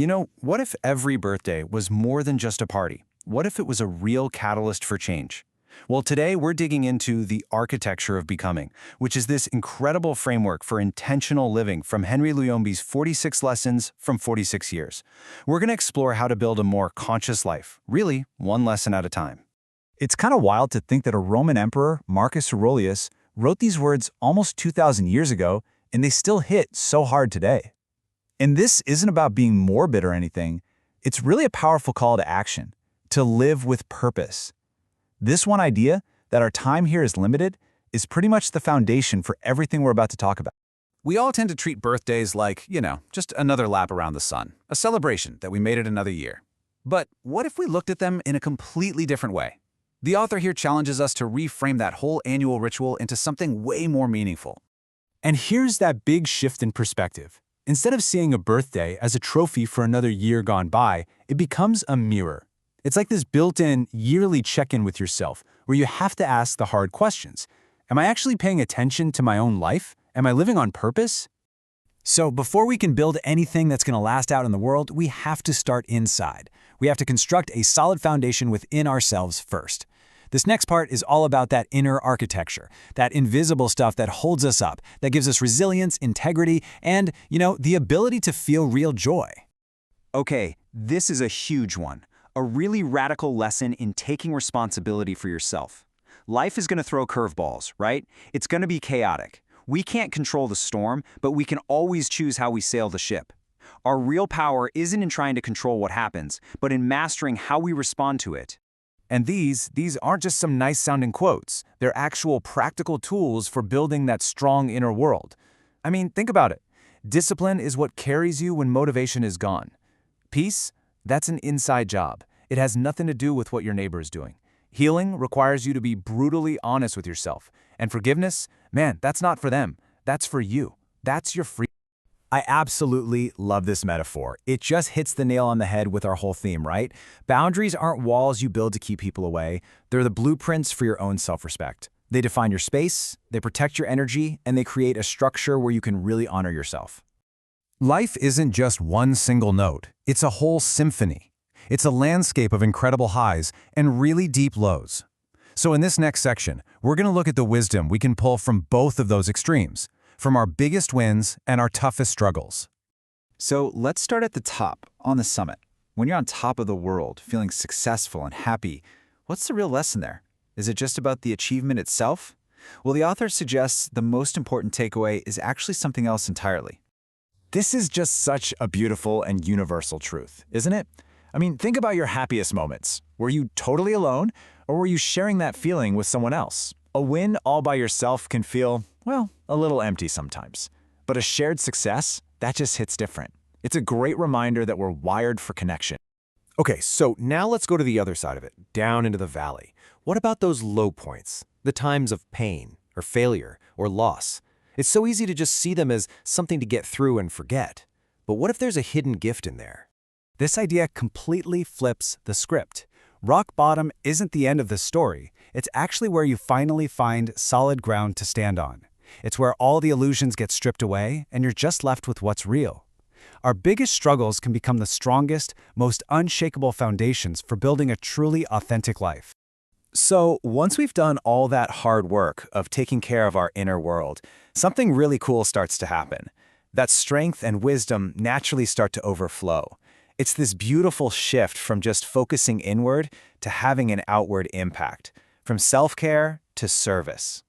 What if every birthday was more than just a party? What if it was a real catalyst for change? Well, today we're digging into the architecture of becoming, which is this incredible framework for intentional living from Henry Luyombya's 46 lessons from 46 years. We're going to explore how to build a more conscious life, really one lesson at a time. It's kind of wild to think that a Roman emperor, Marcus Aurelius, wrote these words almost 2,000 years ago, and they still hit so hard today. And this isn't about being morbid or anything. It's really a powerful call to action, to live with purpose. This one idea, that our time here is limited, is pretty much the foundation for everything we're about to talk about. We all tend to treat birthdays like, just another lap around the sun, a celebration that we made it another year. But what if we looked at them in a completely different way? The author here challenges us to reframe that whole annual ritual into something way more meaningful. And here's that big shift in perspective. Instead of seeing a birthday as a trophy for another year gone by, it becomes a mirror. It's like this built-in yearly check-in with yourself, where you have to ask the hard questions. Am I actually paying attention to my own life? Am I living on purpose? So before we can build anything that's going to last out in the world, we have to start inside. We have to construct a solid foundation within ourselves first. This next part is all about that inner architecture, that invisible stuff that holds us up, that gives us resilience, integrity, and, the ability to feel real joy. Okay, this is a huge one. A really radical lesson in taking responsibility for yourself. Life is going to throw curveballs, right? It's going to be chaotic. We can't control the storm, but we can always choose how we sail the ship. Our real power isn't in trying to control what happens, but in mastering how we respond to it. And these aren't just some nice-sounding quotes. They're actual practical tools for building that strong inner world. I mean, think about it. Discipline is what carries you when motivation is gone. Peace? That's an inside job. It has nothing to do with what your neighbor is doing. Healing requires you to be brutally honest with yourself. And forgiveness? Man, that's not for them. That's for you. That's your freedom. I absolutely love this metaphor. It just hits the nail on the head with our whole theme, right? Boundaries aren't walls you build to keep people away. They're the blueprints for your own self-respect. They define your space, they protect your energy, and they create a structure where you can really honor yourself. Life isn't just one single note. It's a whole symphony. It's a landscape of incredible highs and really deep lows. So in this next section, we're going to look at the wisdom we can pull from both of those extremes, from our biggest wins and our toughest struggles. So let's start at the top, on the summit. When you're on top of the world, feeling successful and happy, what's the real lesson there? Is it just about the achievement itself? Well, the author suggests the most important takeaway is actually something else entirely. This is just such a beautiful and universal truth, isn't it? I mean, think about your happiest moments. Were you totally alone, or were you sharing that feeling with someone else? A win all by yourself can feel, a little empty sometimes. But a shared success, that just hits different. It's a great reminder that we're wired for connection. Okay, so now let's go to the other side of it, down into the valley. What about those low points, the times of pain, or failure, or loss? It's so easy to just see them as something to get through and forget. But what if there's a hidden gift in there? This idea completely flips the script. Rock bottom isn't the end of the story. It's actually where you finally find solid ground to stand on. It's where all the illusions get stripped away and you're just left with what's real. Our biggest struggles can become the strongest, most unshakable foundations for building a truly authentic life. So once we've done all that hard work of taking care of our inner world, something really cool starts to happen. That strength and wisdom naturally start to overflow. It's this beautiful shift from just focusing inward to having an outward impact, from self-care to service.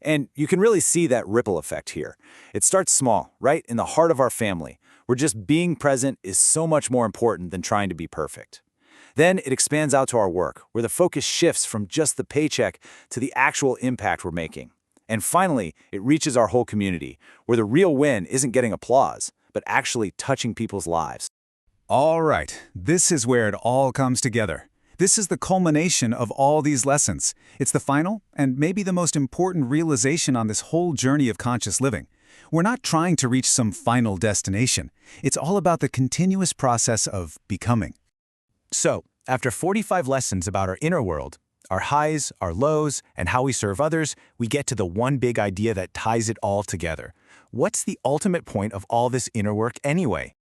And you can really see that ripple effect here. It starts small, right in the heart of our family, where just being present is so much more important than trying to be perfect. Then it expands out to our work, where the focus shifts from just the paycheck to the actual impact we're making. And finally, it reaches our whole community, where the real win isn't getting applause, but actually touching people's lives. All right, this is where it all comes together. This is the culmination of all these lessons. It's the final and maybe the most important realization on this whole journey of conscious living. We're not trying to reach some final destination. It's all about the continuous process of becoming. So, after 45 lessons about our inner world, our highs, our lows, and how we serve others, we get to the one big idea that ties it all together. What's the ultimate point of all this inner work anyway?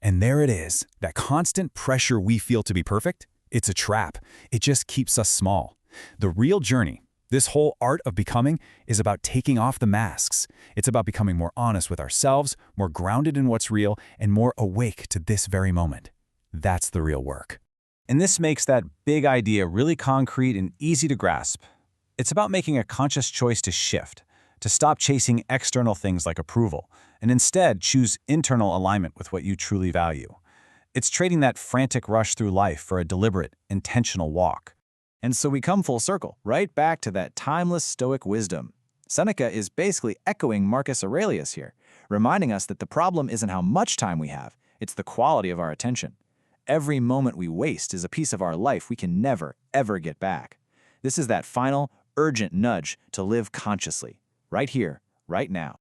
And there it is, that constant pressure we feel to be perfect. It's a trap. It just keeps us small. The real journey, this whole art of becoming, is about taking off the masks. It's about becoming more honest with ourselves, more grounded in what's real, and more awake to this very moment. That's the real work. And this makes that big idea really concrete and easy to grasp. It's about making a conscious choice to shift, to stop chasing external things like approval, and instead choose internal alignment with what you truly value. It's trading that frantic rush through life for a deliberate, intentional walk. And so we come full circle, right back to that timeless Stoic wisdom. Seneca is basically echoing Marcus Aurelius here, reminding us that the problem isn't how much time we have, it's the quality of our attention. Every moment we waste is a piece of our life we can never, ever get back. This is that final, urgent nudge to live consciously, right here, right now.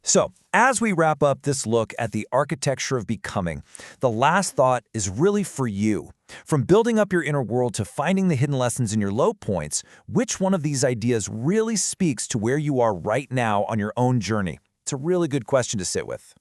So, as we wrap up this look at the architecture of becoming, the last thought is really for you. From building up your inner world to finding the hidden lessons in your low points, which one of these ideas really speaks to where you are right now on your own journey? It's a really good question to sit with.